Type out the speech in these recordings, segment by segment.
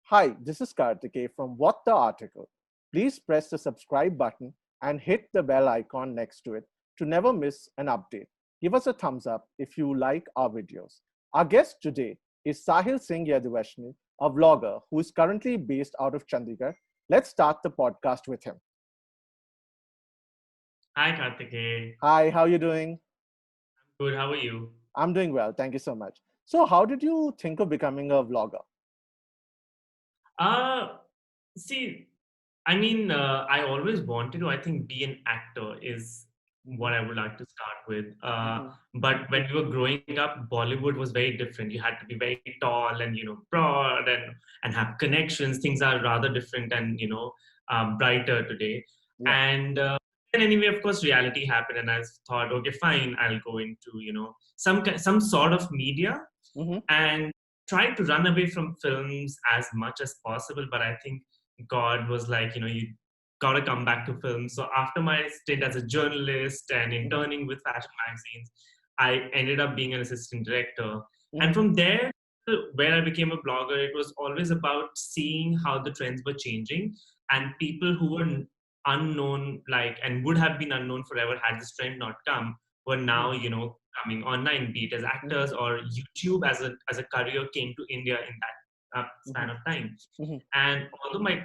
Hi, this is Karthikeya from What the Article. Please press the subscribe button and hit the bell icon next to it to never miss an update. Give us a thumbs up if you like our videos. Our guest today is Sahil Singh Yaduvashni, a vlogger who is currently based out of Chandigarh. Let's start the podcast with him. Hi, Karthikeya. Hi, how are you doing? Good. How are you? I'm doing well, thank you so much. So, how did you think of becoming a vlogger? Uh, See, I always wanted to, I think, be an actor is Mhm, what I would like to start with. mhm, But when we were growing up, Bollywood was very different. You had to be very tall and, broad and have connections. Things are rather different and, brighter today. yeah. And then anyway, of course, reality happened, and I thought, okay, fine, I'll go into, some sort of media Mhm, and tried to run away from films as much as possible. But I think God was like, you got to come back to films. So after my stint as a journalist and mhm, interning with fashion magazines, I ended up being an assistant director. And mhm, from there, where I became a blogger, it was always about seeing how the trends were changing and people who were unknown, like, and would have been unknown forever had this trend not come, were mhm, now, coming online, be it as mhm, actors or YouTube as a career came to India in that mhm, span of time. mhm, And although my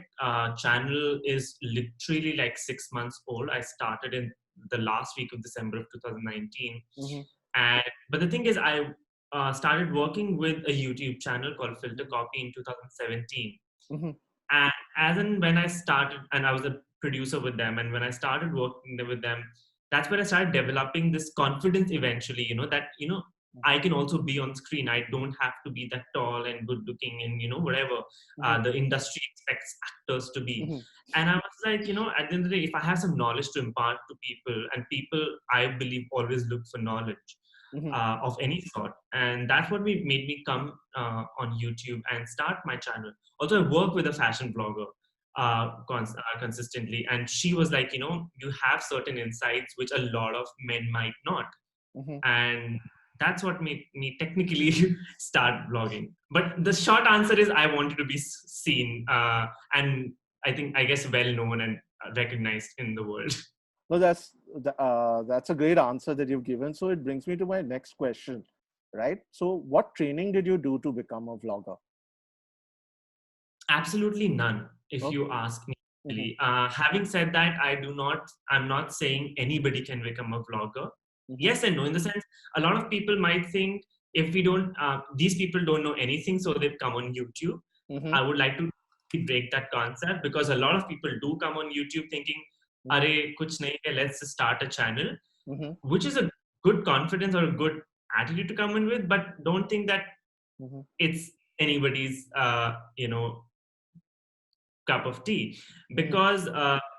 channel is literally like 6 months old, I started in the last week of December of 2019. mhm, And but the thing is, I started working with a YouTube channel called Filter mhm, Copy in 2017. mhm, And as in when I started, and I was a producer with them, and when I started working with them, that's when I started developing this confidence eventually, that, I can also be on screen. I don't have to be that tall and good looking and, whatever mhm, the industry expects actors to be. mhm, And I was like, at the end of the day, if I have some knowledge to impart to people, and people, I believe, always look for knowledge mhm, of any sort. And that's what made me come on YouTube and start my channel. Also, I work with a fashion blogger consistently, and she was like, you have certain insights which a lot of men might not. mhm. And that's what made me technically start blogging. But the short answer is I wanted to be seen, and I guess well known and recognized in the world. No, that's a great answer that you've given. So it brings me to my next question, right? So, what training did you do to become a vlogger? Absolutely none, if you Okay. ask me. Mhm, Having said that, I'm not saying anybody can become a vlogger. mhm, Yes and no, in the sense, a lot of people might think if we don't, these people don't know anything, so they've come on YouTube. mhm, I would like to break that concept because a lot of people do come on YouTube thinking, mhm, Arey, kuch nahi hai, let's just start a channel, mhm, which is a good confidence or a good attitude to come in with, but don't think that mhm, it's anybody's, cup of tea. mhm, Because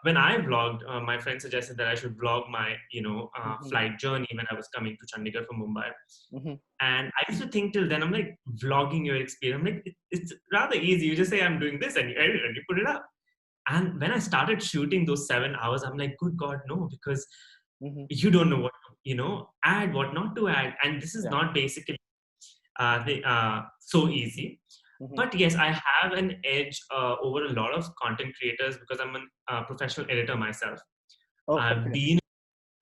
when I vlogged, my friend suggested that I should vlog my mhm, flight journey when I was coming to Chandigarh from Mumbai. mhm, And I used to think till then, I'm like, vlogging your experience, I'm like, it's rather easy. You just say I'm doing this and you edit and you put it up. And when I started shooting those 7 hours, I'm like, good God, no, because mhm. you don't know what to, add, what not to add. And this is Yeah. not basically so easy. Mhm. But yes, I have an edge over a lot of content creators because I'm a professional editor myself. Oh, I've okay. been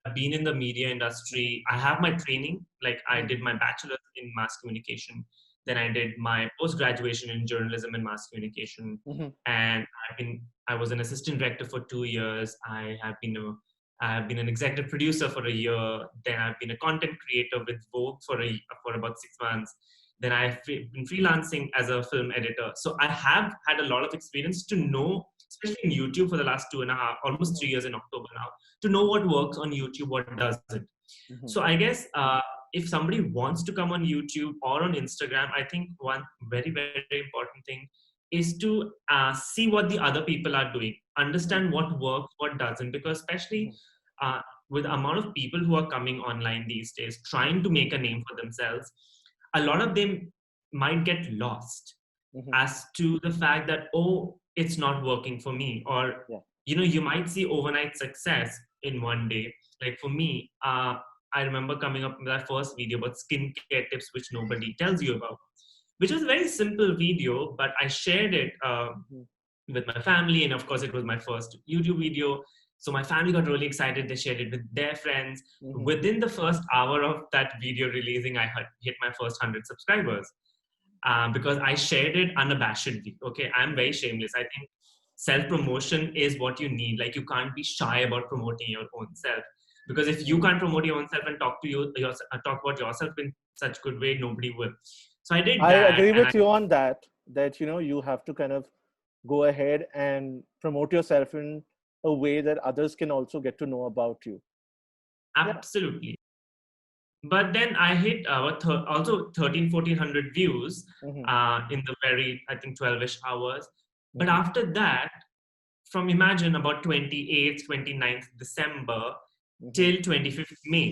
I've been in the media Mhm, industry. I have my training. Like I mhm, did my bachelor's in mass communication. Then I did my post graduation in journalism and mass communication. mhm, And I was an assistant director for 2 years. I have been an executive producer for a year. Then I've been a content creator with Vogue for about 6 months. Then I've been freelancing as a film editor. So I have had a lot of experience to know, especially in YouTube for the last 2.5, almost mhm, 3 years in October now, to know what works on YouTube, what doesn't. So mhm, I guess if somebody wants to come on YouTube or on Instagram, I think one very, very important thing is to see what the other people are doing, mhm, understand what works, what doesn't, because especially mhm, uh, with the amount of people who are coming online these days, trying to make a name for themselves, a lot of them might get lost mhm. as to the fact that, oh, it's not working for me. Or Yeah. you might see overnight success in one day. Like for me, I remember coming up with that first video about skincare tips which nobody tells you about, which was a very simple video, but I shared it Mhm. with my family, and of course, it was my first YouTube video. So my family got really excited. They shared it with their friends. Mhm. Within the first hour of that video releasing, I had hit my first 100 subscribers because I shared it unabashedly. Okay, I'm very Mhm. shameless. I think self promotion is what you need. Like, you can't be shy about promoting your own self, because if you Mhm. can't promote your own self and talk about yourself in such good way, nobody will. So I did I that, agree and I with you on that, that, you have to kind of go ahead and promote yourself in a way that others can also get to know about you. Yeah. absolutely. But then I hit also 13, 1400 views Mhm. in the very, I think, 12ish hours. But Mhm. after that, from imagine about 28th, 29th December Mhm. till 25th May,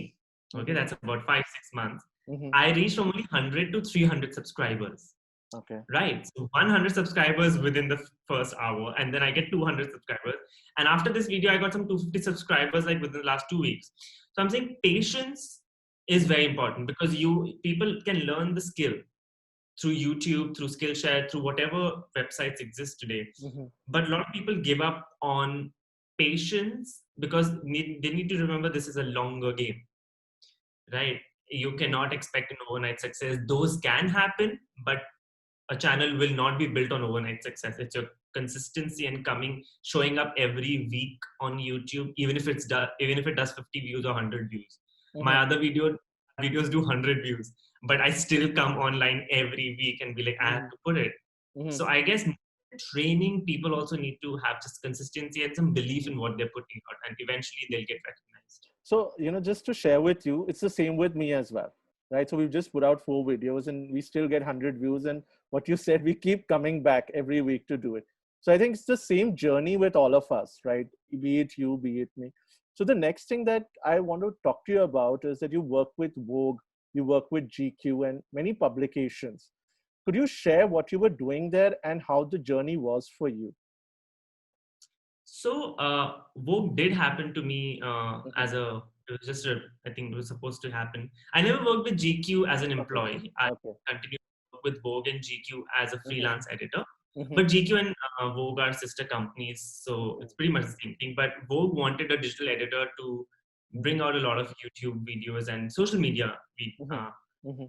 okay, Mhm. that's about 5, 6 months, Mhm. I reached from only 100 to 300 subscribers. Okay. Right. So 100 subscribers within the first hour, and then I get 200 subscribers. And after this video, I got some 250 subscribers like within the last 2 weeks. So I'm saying patience is very important, because people can learn the skill through YouTube, through Skillshare, through whatever websites exist today. Mhm. But a lot of people give up on patience because they need to remember this is a longer game, right? You Mhm. cannot expect an overnight success. Those can happen, but a channel will not be built on overnight success. It's your consistency and showing up every week on YouTube, even if it does 50 views or 100 views. My Mhm. other videos do 100 views, but I still come online every week and be like, I have Mhm. to put it. Mhm. So I guess training, people also need to have just consistency and some belief in Mhm. what they're putting out, and eventually they'll get recognized. So, just to share with you, it's the same with me as well, right? So we've just put out 4 videos and we still get 100 views. And what you said, we keep coming back every week to do it. So I think it's the same journey with all of us, right? Be it you, be it me. So the next thing that I want to talk to you about is that you work with Vogue, you work with GQ and many publications. Could you share what you were doing there and how the journey was for you? So Vogue did happen to me Mhm. as a it was just a I think it was supposed to happen. I never worked with GQ as an Okay. employee. I Okay. continued to work with Vogue and GQ as a Mhm. freelance editor. Mhm. But GQ and Vogue are sister companies, so Mhm. it's pretty much the same thing. But Vogue wanted a digital editor to Mhm. bring out a lot of YouTube videos and social media Mhm. Mhm.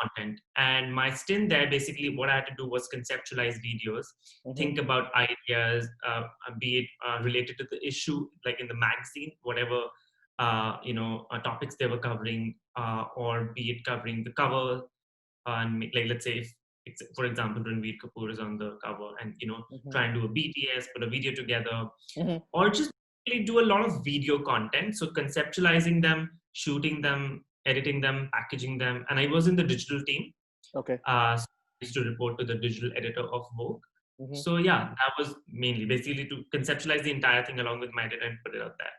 content. And my stint there, basically, what I had to do was conceptualize videos, Mhm. think about ideas, be it related to the issue, like in the magazine, whatever topics they were covering, or be it covering the cover, and like let's say if for example Ranveer Kapoor is on the cover, and Mhm. try and do a BTS, put a video together, Mhm. or just really do a lot of video content. So conceptualizing them, shooting them, editing them, packaging them. And I was in the digital team. Okay. So I used to report to the digital editor of Vogue. Mhm. So yeah, that was mainly basically to conceptualize the entire thing along with my editor and put it out there.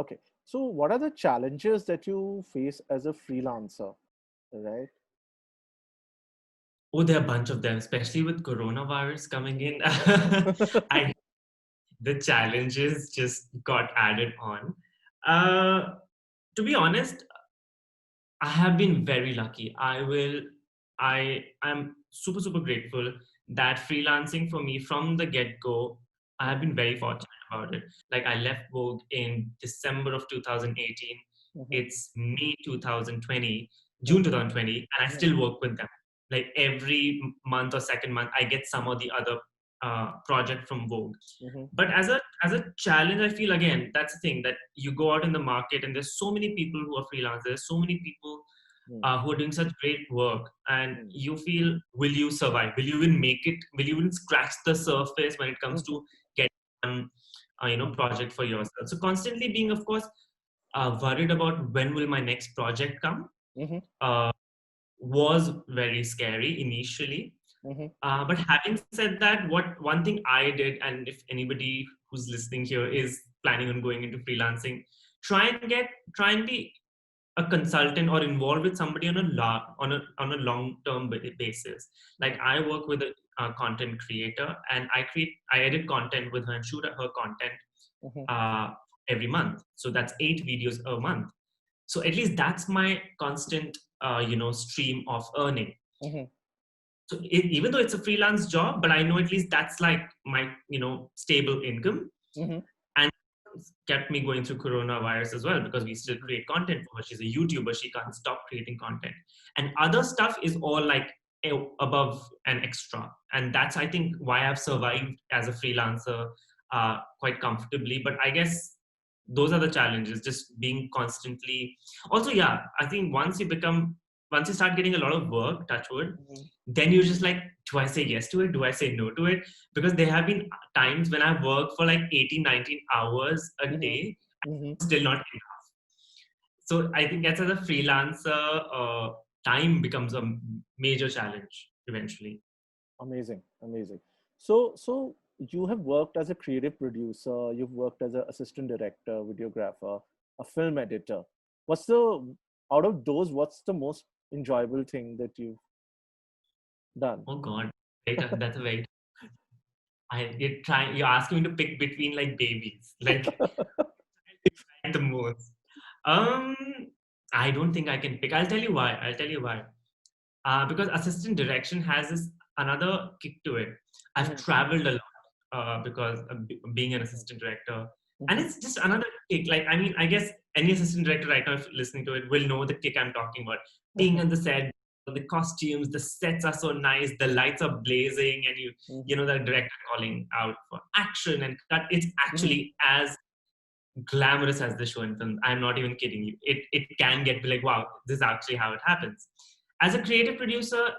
Okay. So, what are the challenges that you face as a freelancer, right? Oh, there are a bunch of them, especially with coronavirus coming in. I The challenges just got added on. Uh, to be honest, I have been very lucky. I'm super, super grateful that freelancing for me from the get go, I have Mhm. been very fortunate about it. Like, I left Vogue in December of 2018. Mhm. It's May 2020, June Mhm. 2020, and I Mhm. still work with them. Like, every month or second month, I get some or the other project from Vogue. Mhm. But as a challenge, I feel, again, that's the thing, that you go out in the market and there's so many people who are freelancers, there's so many people Mhm. who are doing such great work, and Mhm. you feel, will you survive, will you even make it, will you even scratch the surface when it comes Mhm. to getting one project for yourself. So constantly being, of course, worried about when will my next project come, Mhm. uh, was very scary initially. Mhm. But having said that, what one thing I did, and if anybody who's listening here is planning on going into freelancing, try and be a consultant or involved with somebody on a long term basis. Like, Mhm. I work with a content creator, and I edit content with her and shoot her content Mhm. uh, every month. So that's 8 videos a month. So at least that's my constant stream of earning. Mm-hmm. So even though it's a freelance job, but I know at least that's like my, stable income. Mm-hmm. And kept me going through coronavirus as well, because we still create content for her. She's a YouTuber. She can't stop creating content. And other stuff is all like above and extra. And that's, I think, why I've survived as a freelancer quite comfortably. But I guess those are the challenges, just being constantly. Also, yeah, I think once you start getting a lot of work, touch wood, Mm-hmm. then you're just like, do I say yes to it? Do I say no to it? Because there have been times when I've worked for like 18, 19 hours a Mm-hmm. day, Mm-hmm. still not enough. So I think that's as a freelancer, time becomes a major challenge eventually. Amazing, amazing. So you have worked as a creative producer, you've worked as an assistant director, videographer, a film editor. What's the out of those, what's the most enjoyable thing that you've done? Oh God, that's a very. You're asking me to pick between like babies, like the most. Um, I don't think I can pick. I'll tell you why. Because assistant direction has this another kick to it. I've Mhm, traveled a lot because of being an assistant director, and mhm, it's just another kick. Like, I mean, I guess any assistant director right now, if listening to it, will know the kick I'm talking about. Being mhm, on the set, the costumes, the sets are so nice, the lights are blazing, and you mhm, know the director calling out for action and cut. It's mhm, actually as glamorous as the show and film. I'm not even kidding you. It can get like, wow, this is actually how it happens. As a creative producer,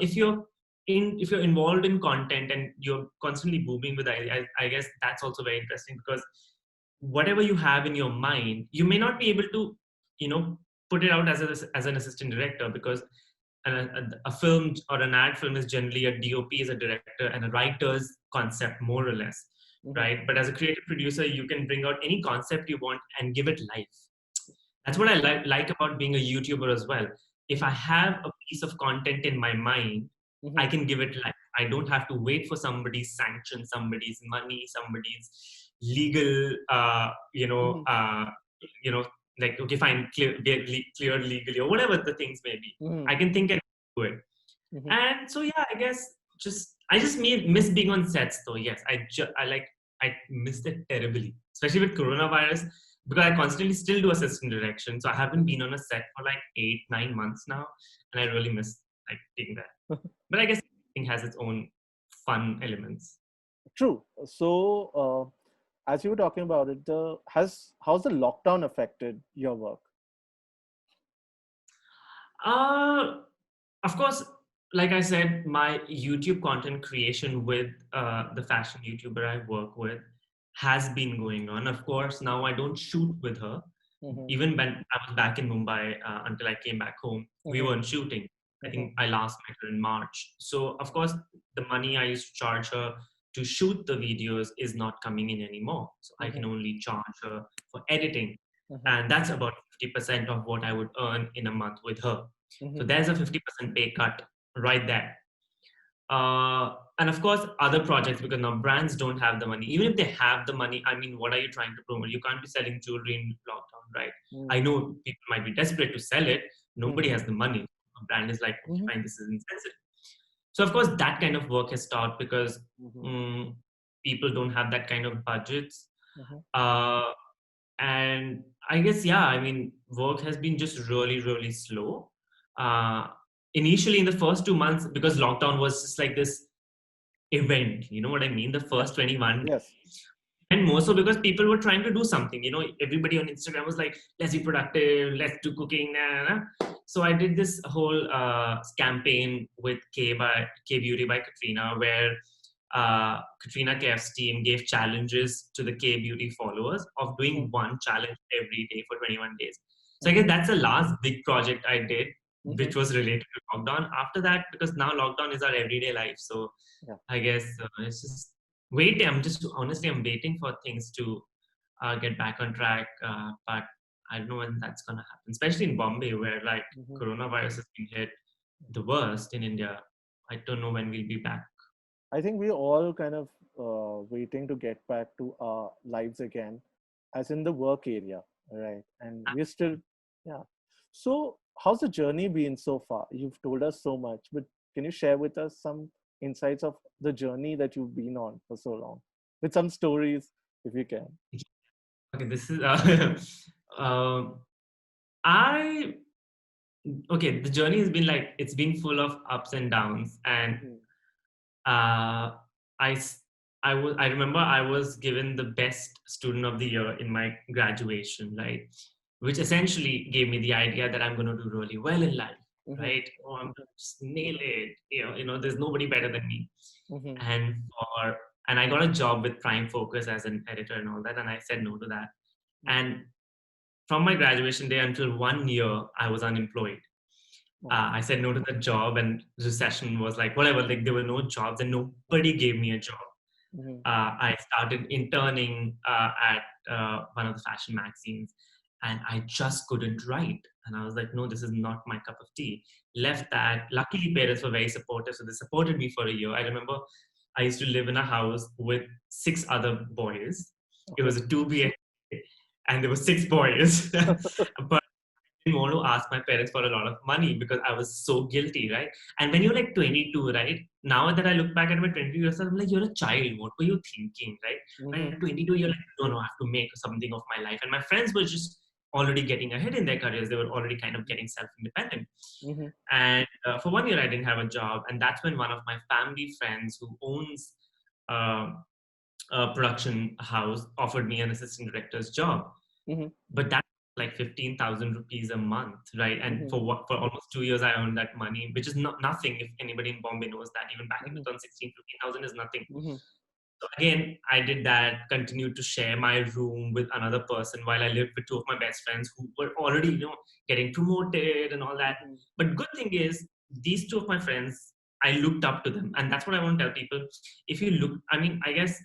if you're involved in content and you're constantly booming with ideas, I guess that's also very interesting, because whatever you have in your mind, you may not be able to, you know, put it out as an assistant director, because a film or an ad film is generally a DOP is a director and a writer's concept, more or less, mhm, right? But as a creative producer, you can bring out any concept you want and give it life. That's what I like about being a YouTuber as well. If I mhm, have a piece of content in my mind, I mhm, can give it life. I don't have to wait for somebody's sanction, somebody's money, somebody's legal, mhm, you know, like, okay, fine, clear legally, or whatever the things may be. mhm, I can think and do it. mhm, And so, yeah, I guess I just miss being on sets, though. Yes, I missed it terribly, especially with coronavirus, because I constantly still do assistant direction. So I haven't mhm. been on a set for like 8, 9 months now, and I really miss like being there. But I guess everything has its own fun elements. True. So, as you were talking about it, how's the lockdown affected your work? Uh, of course, like I said, my YouTube content creation with the fashion YouTuber I work with has been going on. Of course, now I don't shoot with her. Mhm, Even when I was back in Mumbai, until I came back home, we mhm, weren't shooting. I mhm, think I last met her in March. So, of course, the money I used to charge her to shoot the videos is not coming in anymore. So, I can mhm, only charge her for editing. mhm, And that's about 50% of what I would earn in a month with her. So, mhm, there's a 50% pay cut right there. And of course, other projects, because now brands don't have the money. Even if they have the money, I mean, what are you trying to promote? You can't be selling jewelry in lockdown, right? I mhm, know people might be desperate to sell it. Nobody mhm, has the money. A brand is like, okay, mhm, fine, this is insensitive. So, of course, that kind of work has stopped, because mhm, um, people don't have that kind of budgets. mhm, Uh, and I guess, yeah, I mean, work has been just really, really slow. Uh, Initially, in the first 2 months, because lockdown was just like this event, you know what I mean, the yeah. first 21, Yes. and more so because people were trying to do something, everybody on Instagram was like, let's be productive, let's do cooking, nah, nah, nah. So I did this whole campaign with K Beauty by Katrina, where Katrina Kaif's team gave challenges to the K Beauty followers of doing Mhm, one challenge every day for 21 days. So I mhm, guess that's the last big project I did, mhm. which was related to lockdown. After that, because now lockdown is our everyday life, so Yeah. I guess it's just waiting. I'm waiting for things to get back on track. But I don't know when that's gonna happen. Especially in Bombay, where like Mhm. coronavirus has been hit the worst in India. I don't know when we'll be back. I think we're all kind of waiting to get back to our lives again, as in the work area, right? And we're still, yeah. So how's the journey been so far? You've told us so much, but can you share with us some insights of the journey that you've been on for so long, with some stories, if you can? Okay, this is um I okay. The journey has been like it's been full of ups and downs, and Mhm, uh, I s- I remember I was given the best student of the year in my graduation, right? Which essentially gave me the idea that I'm going to do really well in life, mhm, right? Oh, I'm mhm, going to just nail it. There's nobody better than me. mhm, And for and I got a job with Prime Focus as an editor and all that, and I said no to that. mhm. And from my graduation day until 1 year, I was unemployed. Okay. I said no to the job, and recession was like whatever. Like there were no jobs, and nobody gave me a job. Mhm, I started interning at one of the fashion magazines, and I just couldn't write. And I was like, no, this is not my cup of tea. Left mhm. that. Luckily, parents were very supportive, so they supported me for a year. I remember I used to live in a house with 6 other boys. It Okay. was a 2 BHK, and there were 6 boys. But didn't want to ask my parents for a lot of money because I was so guilty, right? And when you're like 22, right? Now that I look back at my 22 years, I'm like, you're a child. What were you thinking, right? But Mhm, at 22, you're like, no, no, I have to make something of my life. And my friends were just already getting ahead in their careers. They were already kind of getting self-independent. mhm, And for 1 year, I didn't have a job. And that's when one of my family friends who owns uh, a production house offered me an assistant director's job, mhm, but that's like 15,000 rupees a month, right? And mhm, for almost 2 years I earned that money, which is not nothing. If anybody in Bombay knows that, even back in mhm, 2016, 15,000 is nothing. mhm, So again, I did that, continued to share my room with another person while I lived with two of my best friends who were already, getting promoted and all that. mhm, But good thing is, these two of my friends, I looked up to them. And that's what I want to tell people. If you look, I mean, I guess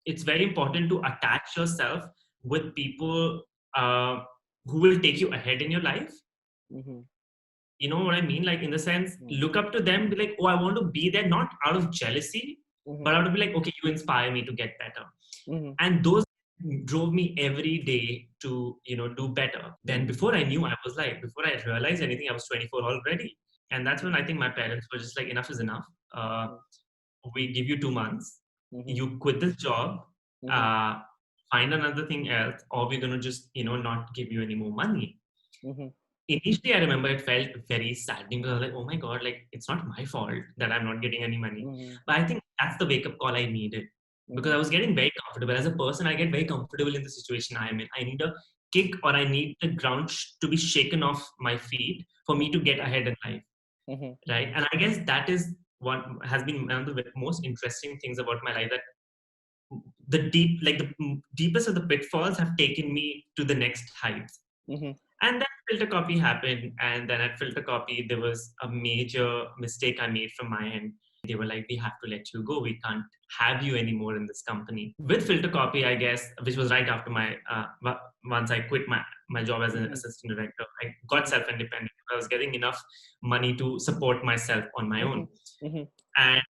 it's very important to attach yourself with people uh, who will take you ahead in your life. mhm, You know what I mean? Like, in the sense, look up to them, be like, oh, I want to be there, not out of jealousy, mhm, but out of be like, okay, you inspire me to get better. mhm, And those drove me every day to, do better. Then before I knew, I was like, before I realized anything, I was 24 already. And that's when I think my parents were just like, enough is enough. mhm, We give you 2 months, mhm, you quit this job, mhm, uh, find another thing else, or we're going to just, not give you any more money. mhm, Initially, I remember it felt very saddening because I was like, oh my God, like it's not my fault that I'm not getting any money. mhm, But I think that's the wake up call I needed because I mhm, was getting very comfortable. As a person, I get very comfortable in the situation I am in. I need a kick, or I need the ground to be shaken off my feet for me to mhm, get ahead in life. mhm, Right. And I guess that is what has been one of the most interesting things about my life, that the deepest of the pitfalls have taken me to the next heights. mhm, And then filter copy happened, and then at filter copy there was a major mistake I made from my end. They were like, we have to let you go, we can't have you anymore in this company. With filter copy, I guess, which was right after my once I quit my job as an mhm, assistant director, I got mhm, self-independent. I was getting enough money to support myself on my mhm, own. mhm, And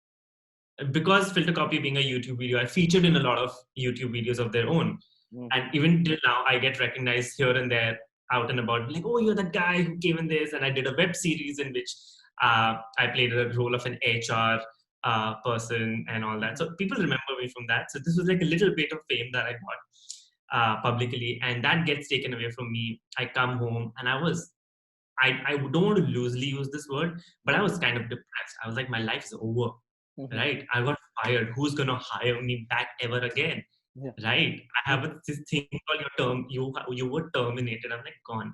because filter copy being a YouTube video, I featured in a lot of YouTube videos of their own. mhm, And even till now, I get recognized here and there, out and about, like, oh, you're that guy who came in this. And I did a web series in which I played the role of an HR person and all that. mhm, So people remember me from that. So this was like a little bit of fame that I got publicly, and that gets taken away from me. I come home and I don't want to loosely use this word, but I mhm, was kind of depressed. I was like, my life is over, mhm. right? I got fired. Who's gonna hire me back ever again, Yeah. right? I have Mhm, this thing called your term. You were terminated. I'm like, gone.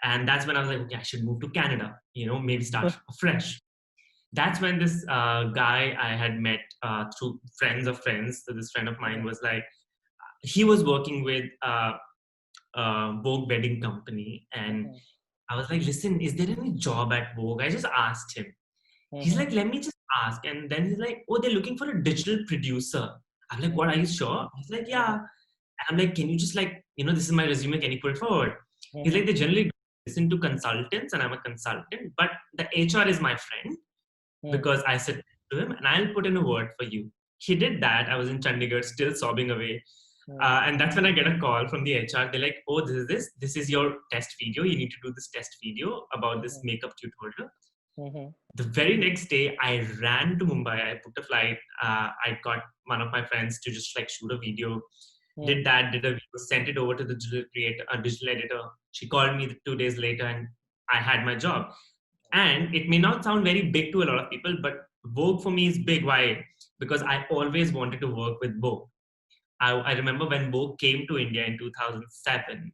And that's when I was like, okay, I should move to Canada. Maybe start fresh. That's when this guy I had met through friends of friends. So this friend of mine mhm, was like, he was working with Vogue wedding company, and mhm, I was like, listen, is there any job at Vogue? I just asked him. He's mhm, like, let me just ask. And then he's like, oh, they're looking for a digital producer. I'm like, what, mhm, are you sure? He's like, yeah. mhm, And I'm like, can you just like, this is my resume. Can you put it forward? He's mhm, like, they generally listen to consultants, and I'm a consultant, but the HR is my friend mhm, because I said to him, and I'll put in a word for you. He did that. I was in Chandigarh, still sobbing away. And that's when I get a call from the HR. They're like, "Oh, this is your test video. You need to do this test video about this makeup tutorial." The very next day, I ran to Mumbai. I booked a flight. I got one of my friends to just like shoot a video. Did that, did a video, sent it over to the digital creator, digital editor. She called me 2 days later, and I had my job. And it may not sound very big to a lot of people, but Vogue for me is big. Why? Because I always wanted to work with Vogue. I remember when Vogue came to India in 2007,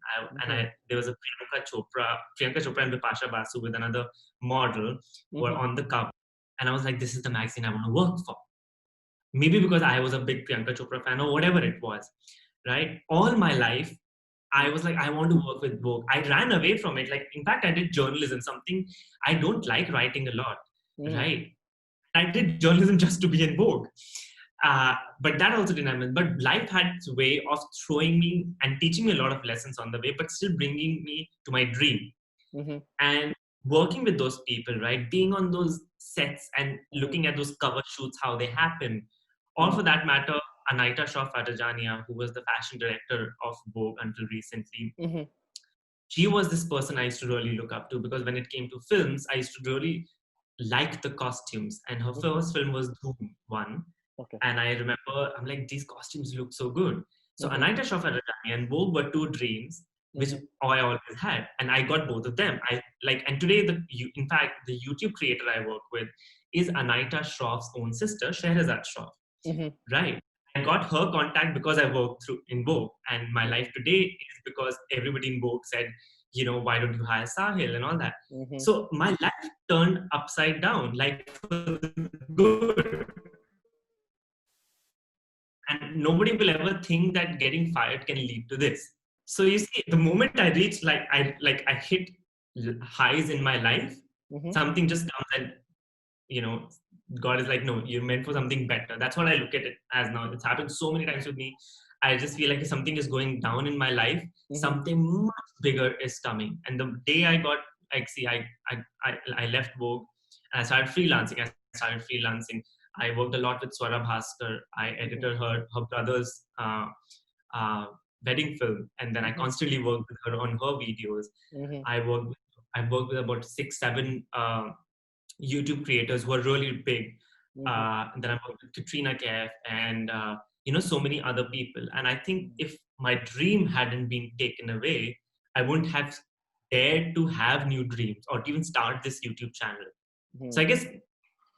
there was a Priyanka Chopra and Bipasha Basu with another model were on the cover. And I was like, this is the magazine I want to work for. Maybe because I was a big Priyanka Chopra fan or whatever it was, right? All my life, I was like, I want to work with Vogue. I ran away from it. Like, in fact, I did journalism, something I don't like writing a lot, right? I did journalism just to be in Vogue. But that also didn't happen. But life had its way of throwing me and teaching me a lot of lessons on the way, but still bringing me to my dream. And working with those people, right? Being on those sets and looking at those cover shoots, how they happen. Or for that matter, Anaita Shah Fatajania, who was the fashion director of Vogue until recently, she was this person I used to really look up to, because when it came to films, I used to really like the costumes. And her first film was Dhoom 1. And I remember, I'm like, these costumes look so good. So Anaita Shah Fatajania and Vogue were two dreams, which I always had. And I got both of them. And today, in fact, the YouTube creator I work with is Anaita Shroff's own sister, Shehrazad Shroff. Right. I got her contact because I worked in Vogue. And my life today is because everybody in Vogue said, why don't you hire Sahil and all that. So my life turned upside down, like for the good. And nobody will ever think that getting fired can lead to this. So you see, the moment I reached, I hit highs in my life, something just comes and, God is like, no, you're meant for something better. That's what I look at it as now. It's happened so many times with me. I just feel like if something is going down in my life, something much bigger is coming. And the day I got, I left Vogue and I started freelancing. I worked a lot with Swara Bhaskar. I edited her brother's wedding film, and then I constantly worked with her on her videos. I worked with about 6-7 YouTube creators who are really big. And then I worked with Katrina Kaif and so many other people. And I think if my dream hadn't been taken away, I wouldn't have dared to have new dreams or to even start this YouTube channel. So I guess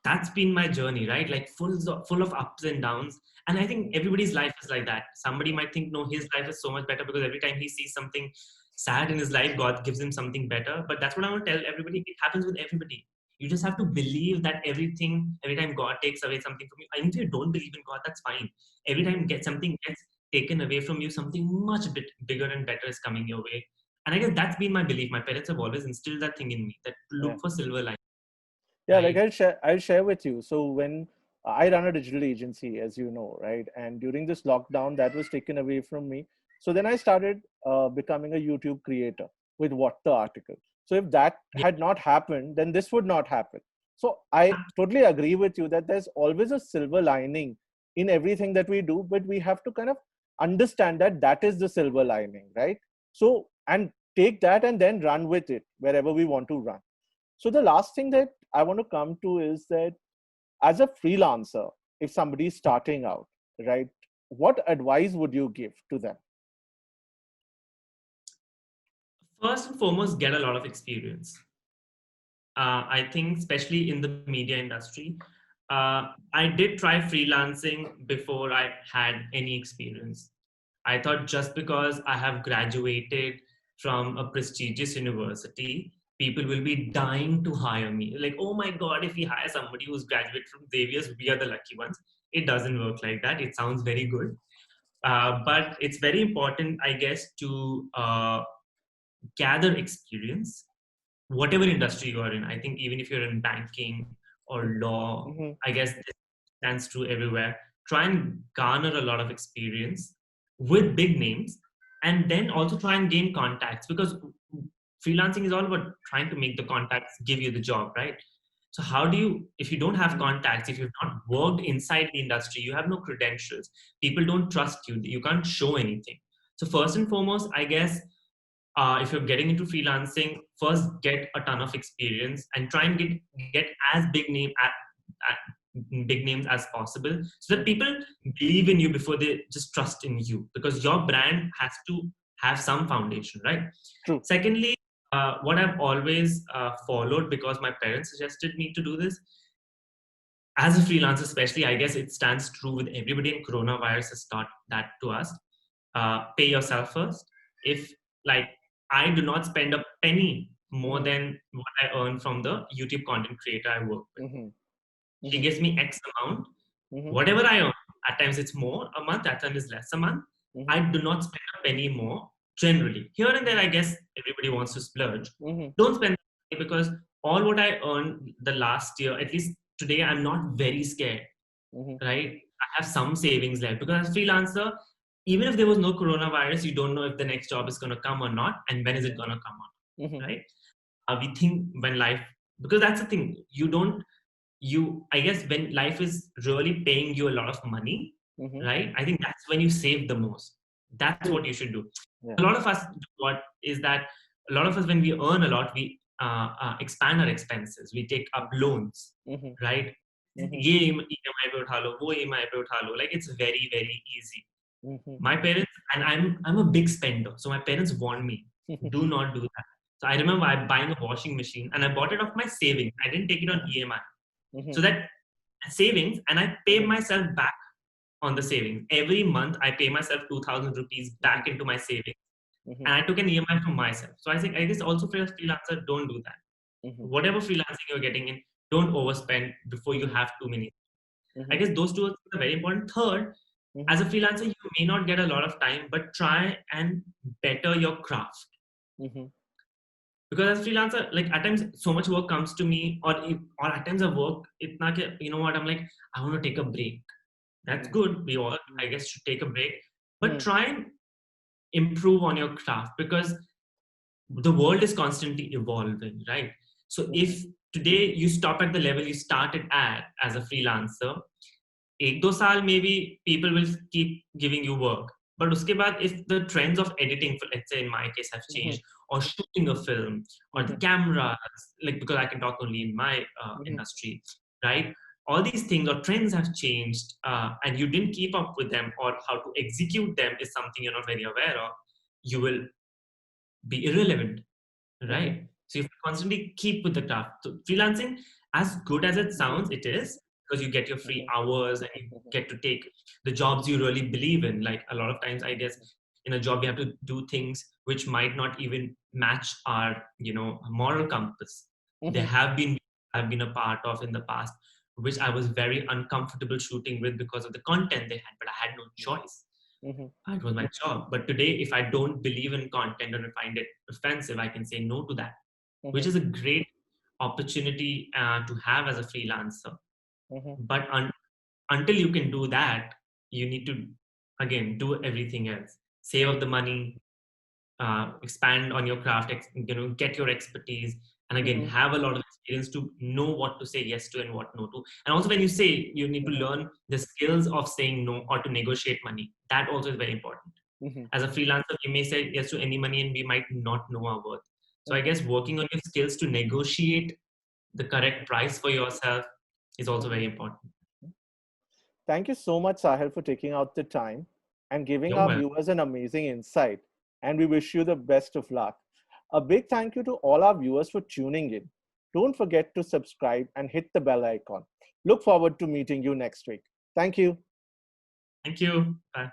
that's been my journey, right? Like full of ups and downs. And I think everybody's life is like that. Somebody might think, no, his life is so much better because every time he sees something sad in his life, God gives him something better. But that's what I want to tell everybody. It happens with everybody. You just have to believe that every time God takes away something from you, even if you don't believe in God, that's fine. Every time something gets taken away from you, something much bigger and better is coming your way. And I guess that's been my belief. My parents have always instilled that thing in me, that look for silver lining. Yeah, like I'll share with you. So when I run a digital agency, as you know, right? And during this lockdown, that was taken away from me. So then I started becoming a YouTube creator with What the Article. So if that had not happened, then this would not happen. So I totally agree with you that there's always a silver lining in everything that we do, but we have to kind of understand that that is the silver lining, right? So, and take that and then run with it wherever we want to run. So the last thing that I want to come to is that as a freelancer, if somebody is starting out, right, what advice would you give to them? First and foremost, get a lot of experience. I think, especially in the media industry, I did try freelancing before I had any experience. I thought just because I have graduated from a prestigious university, people will be dying to hire me. Like, oh my God, if we hire somebody who's graduated from Xavier's, we are the lucky ones. It doesn't work like that. It sounds very good. But it's very important, I guess, to gather experience, whatever industry you are in. I think even if you're in banking or law, I guess this stands true everywhere. Try and garner a lot of experience with big names, and then also try and gain contacts, because freelancing is all about trying to make the contacts give you the job, right? So how do you, if you don't have Mm. contacts, if you've not worked inside the industry, you have no credentials, people don't trust you, you can't show anything. So first and foremost, I guess, if you're getting into freelancing, first get a ton of experience and try and get as big names as possible, so that people believe in you before they just trust in you, because your brand has to have some foundation, right? True. Secondly, what I've always followed, because my parents suggested me to do this as a freelancer, especially, I guess it stands true with everybody, and coronavirus has taught that to us. Pay yourself first. If, like, I do not spend a penny more Mm-hmm. than what I earn from the YouTube content creator I work with. Mm-hmm. She Mm-hmm. gives me X amount, Mm-hmm. whatever I earn. At times it's more a month, at times it's less a month. Mm-hmm. I do not spend a penny more generally. Here and there, I guess everybody wants to splurge. Mm-hmm. Don't spend money, because all what I earned the last year, at least today, I'm not very scared, Mm-hmm. right? I have some savings left, because as freelancer, even if there was no coronavirus, you don't know if the next job is going to come or not, and when is it going to come Mm-hmm. on, right? We think when life, because that's the thing, you don't, I guess when life is really paying you a lot of money, Mm-hmm. right? I think that's when you save the most. That's True. what you should do. Yeah. A lot of us do what is that, a lot of us, when we earn a lot, we expand our expenses, we take up loans, Mm-hmm. right? Mm-hmm. ये EMI पे उठा लो, वो EMI पे उठा लो. Like, it's very, very easy. Mm-hmm. My parents, and I'm a big spender, so my parents warned me, do not do that. So I remember I buying a washing machine, and I bought it off my savings. I didn't take it on EMI. Mm-hmm. So that savings, and I pay Mm-hmm. myself back on the savings. Every month I pay myself 2,000 rupees back into my savings, Mm-hmm. and I took an EMI from myself. So I think, I guess, also for a freelancer, don't do that. Mm-hmm. Whatever freelancing you're getting in, don't overspend before you Mm-hmm. have too many. I Mm-hmm. guess those two are very important. Third, Mm-hmm. as a freelancer, you may not get a lot of time, but try and better your craft. Mm-hmm. Because as freelancer, like, at times so much work comes to me, or at times I work itna ke, you know what, I'm like, I want to take a break. That's good. We all, I guess, should take a break, but Mm-hmm. try and improve on your craft, because the world is constantly evolving, right? So Mm-hmm. if today you stop at the level you started at as a freelancer, एक दो साल maybe people will keep giving you work, but उसके बाद, if the trends of editing, for let's say in my case, have Mm-hmm. changed, or shooting a film, or the Mm-hmm. camera, like, because I can talk only in my Mm-hmm. industry, right? All these things or trends have changed, and you didn't keep up with them, or how to execute them is something you're not very aware of, you will be irrelevant, Mm-hmm. right? So you have to constantly keep with the craft. So freelancing, as good as it Mm-hmm. sounds, it is, because you get your free Mm-hmm. hours, and you get to take the jobs you really believe in. Like, a lot of times, I guess, in a job we have to do things which might not even match our, moral compass. There Mm-hmm. have been, I've been a part of in the past, which I was very uncomfortable shooting with because of the content they had, but I had no choice. Mm-hmm. It was my job. But today, if I don't believe in content or find it offensive, I can say no to that, which Mm-hmm. is a great opportunity to have as a freelancer. Mm-hmm. But until you can do that, you need to, again, do everything else. Save up the money, expand on your craft, get your expertise, and again, Mm-hmm. have a lot of experience to know what to say yes to and what no to. And also, when you say, you need to Mm-hmm. learn the skills of saying no, or to negotiate money. That also is very important. Mm-hmm. As a freelancer, we may say yes to any money, and we might not know our worth. So I Mm-hmm. guess working on your skills to negotiate the correct price for yourself is also very important. Thank you so much, Sahil, for taking out the time and giving You're our welcome. viewers an amazing insight. And we wish you the best of luck. A big thank you to all our viewers for tuning in. Don't forget to subscribe and hit the bell icon. Look forward to meeting you next week. Thank you. Thank you. Bye.